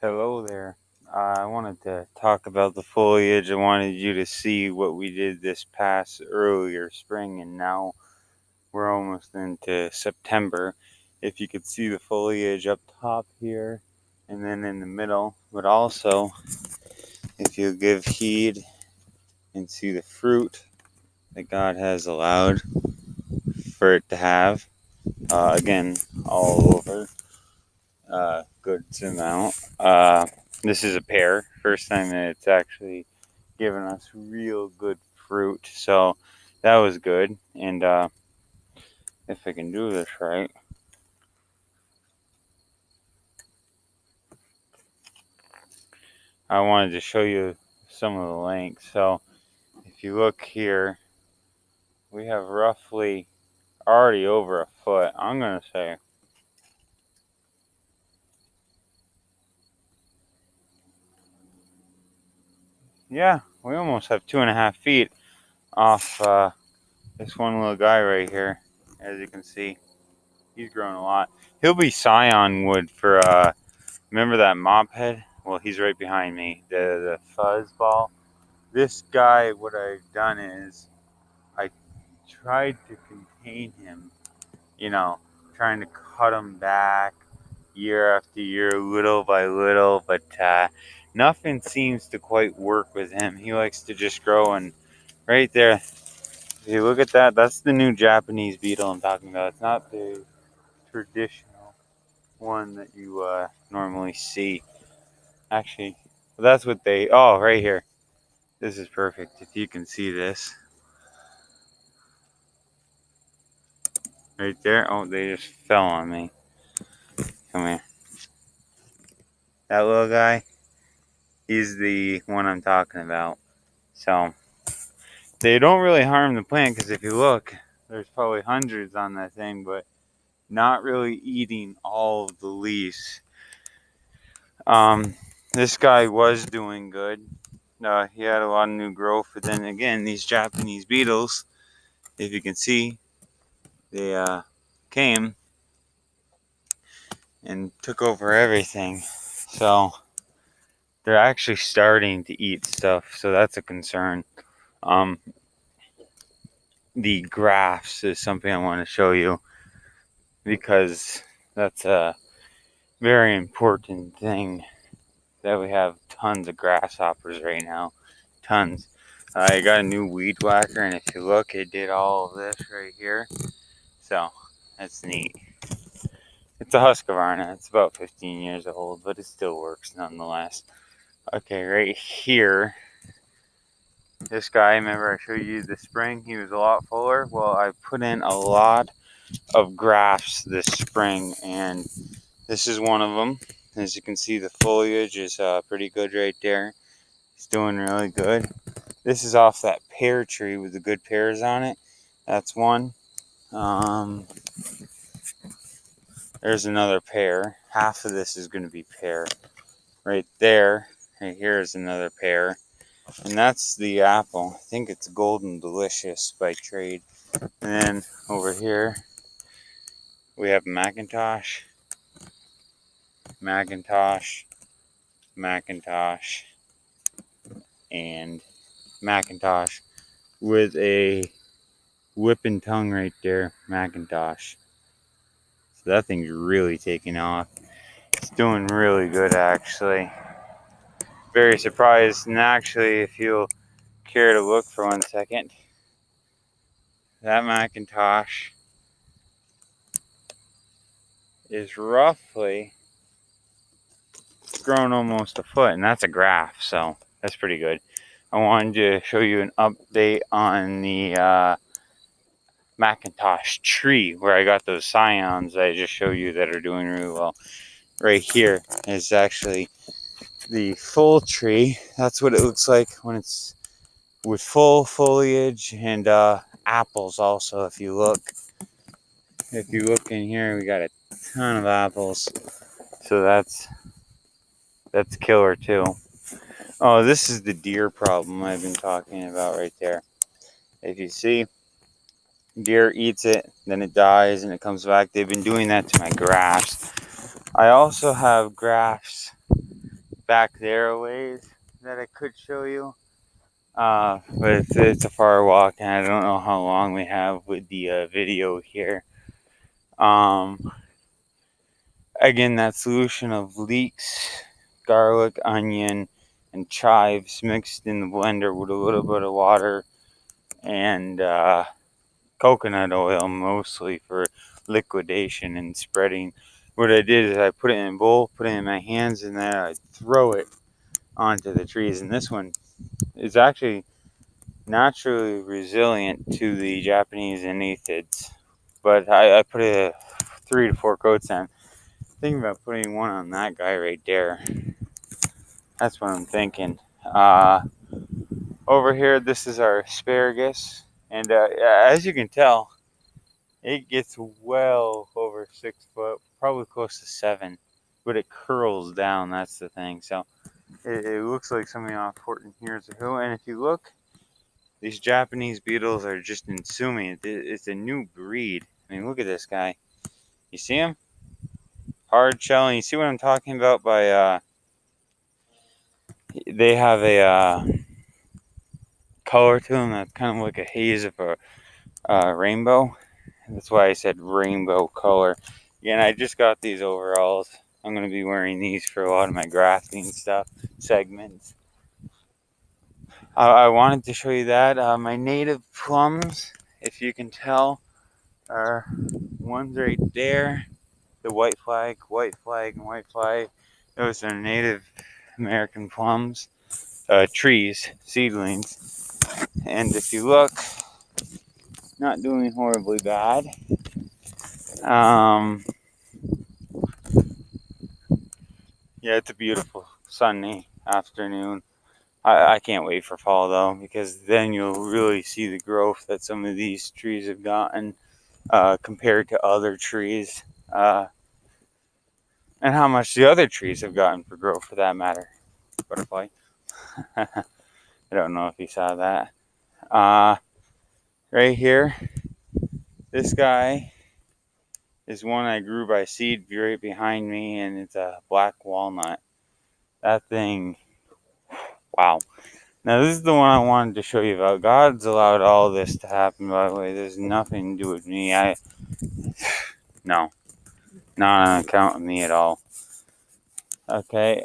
Hello there. I wanted to talk about the foliage. I wanted you to see what we did this past earlier spring, and now we're almost into September. If you could see the foliage up top here and then in the middle, but also if you give heed and see the fruit that God has allowed for it to have, again, all over, good amount. This is a pear, first time that it's actually giving us real good fruit. So that was good. And if I can do this right, I wanted to show you some of the length. So if you look here, we have roughly already over a foot. I'm going to say, yeah, we almost have 2.5 feet off this one little guy right here. As you can see, he's grown a lot. He'll be scion wood for, remember that mop head? Well, he's right behind me, the fuzz ball. This guy, what I've done is I tried to contain him, you know, trying to cut him back year after year, little by little, but nothing seems to quite work with him. He likes to just grow, and right there, if you look at that, that's the new Japanese beetle I'm talking about. It's not the traditional one that you normally see. Actually, that's what oh, right here. This is perfect. If you can see this right there. Oh, they just fell on me. Come here. That little guy, he's the one I'm talking about. So they don't really harm the plant because if you look, there's probably hundreds on that thing, but not really eating all of the leaves. Um, this guy was doing good. He had a lot of new growth, but then again, these Japanese beetles, if you can see, they came and took over everything. So they're actually starting to eat stuff, so that's a concern. Um, the graphs is something I want to show you because that's a very important thing that we have tons of grasshoppers right now. Tons. I got a new weed whacker, and if you look, it did all of this right here. So that's neat. It's a Husqvarna. It's about 15 years old, but it still works nonetheless. Okay, right here, this guy, remember I showed you this spring, he was a lot fuller. Well, I put in a lot of grafts this spring, and this is one of them. As you can see, the foliage is pretty good right there. It's doing really good. This is off that pear tree with the good pears on it. That's one. Um, there's another pear. Half of this is going to be pear. Right there, right here is another pear. And that's the apple. I think it's Golden Delicious by trade. And then over here, we have Macintosh, Macintosh, Macintosh, and Macintosh with a whipping tongue right there, Macintosh. So that thing's really taking off. It's doing really good, actually. Very surprised. And actually, if you'll care to look for 1 second, that Macintosh is roughly grown almost a foot, and that's a graph, so that's pretty good. I wanted to show you an update on the Macintosh tree where I got those scions I just showed you that are doing really well. Right here is actually the full tree. That's what it looks like when it's with full foliage and apples also. If you look in here, we got a ton of apples, so that's killer too. Oh, this is the deer problem I've been talking about right there. If you see, deer eats it, then it dies and it comes back. They've been doing that to my grafts. I also have grafts back there a ways that I could show you. But it's a far walk, and I don't know how long we have with the video here. Again, that solution of leeks, garlic, onion, and chives mixed in the blender with a little bit of water and coconut oil, mostly for liquidation and spreading. What I did is I put it in a bowl, put it in my hands, and then I throw it onto the trees. And this one is actually naturally resilient to the Japanese anithids. But I put 3 to 4 coats on. Thinking about putting one on that guy right there. That's what I'm thinking. Over here, this is our asparagus. And as you can tell, it gets well over 6 foot, probably close to 7. But it curls down, that's the thing. So it looks like something off Horton Hears a Who. And if you look, these Japanese beetles are just consuming it. It's a new breed. I mean, look at this guy. You see him? Hard shelling. You see what I'm talking about by they have a color to them that's kind of like a haze of a rainbow. That's why I said rainbow color. Again, I just got these overalls. I'm going to be wearing these for a lot of my grafting stuff, segments. I wanted to show you that. My native plums, if you can tell, are ones right there. The white flag, and white flag. Those are native American plums. Trees, seedlings. And if you look, not doing horribly bad. Yeah, it's a beautiful sunny afternoon. I can't wait for fall though, because then you'll really see the growth that some of these trees have gotten compared to other trees, and how much the other trees have gotten for growth, for that matter. Butterfly. I don't know if you saw that. Right here, this guy is one I grew by seed right behind me, and it's a black walnut. That thing, wow. Now this is the one I wanted to show you about. God's allowed all this to happen, by the way. There's nothing to do with me. No, not on account of me at all. Okay,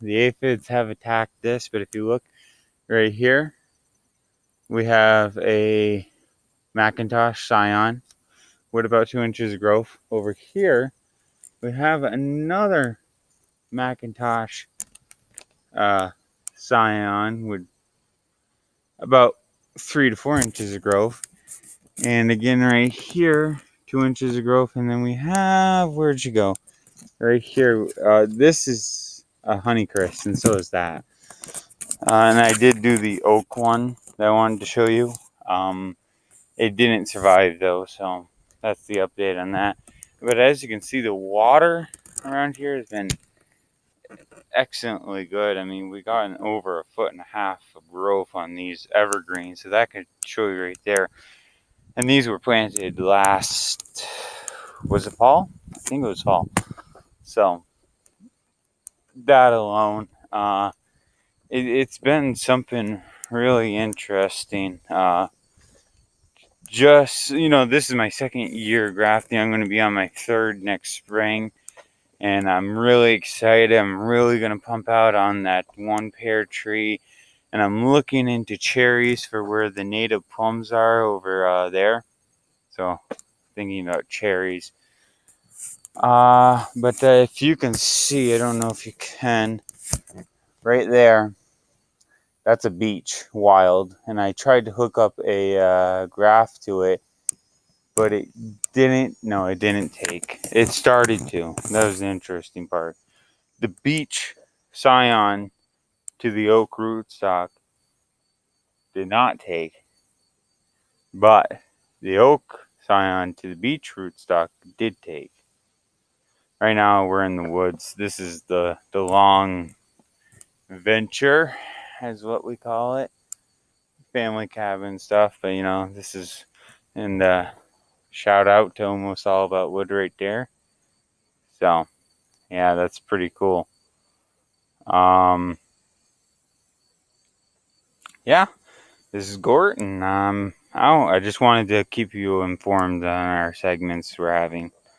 the aphids have attacked this, but if you look right here, we have a Macintosh Scion with about 2 inches of growth. Over here, we have another Macintosh Scion with about 3 to 4 inches of growth. And again, right here, 2 inches of growth. And then we have, where'd you go? Right here. This is a Honeycrisp, and so is that. And I did do the oak one that I wanted to show you. It didn't survive though, so that's the update on that. But as you can see, the water around here has been excellently good. I mean, we got over 1.5 feet of growth on these evergreens, so that could show you right there. And these were planted last, was it fall? I think it was fall. So that alone, it's been something really interesting. Just, this is my second year grafting. I'm going to be on my third next spring. And I'm really excited. I'm really going to pump out on that one pear tree. And I'm looking into cherries for where the native plums are over there. So thinking about cherries. But if you can see, I don't know if you can, right there, that's a beech wild. And I tried to hook up a graft to it, but it didn't take. It started to. That was the interesting part. The beech scion to the oak rootstock did not take, but the oak scion to the beech rootstock did take. Right now we're in the woods. This is the long venture, is what we call it. Family cabin stuff, but this is, and shout out to Almost All About Wood right there. So yeah, that's pretty cool. Yeah, this is Gort, and I just wanted to keep you informed on our segments we're having.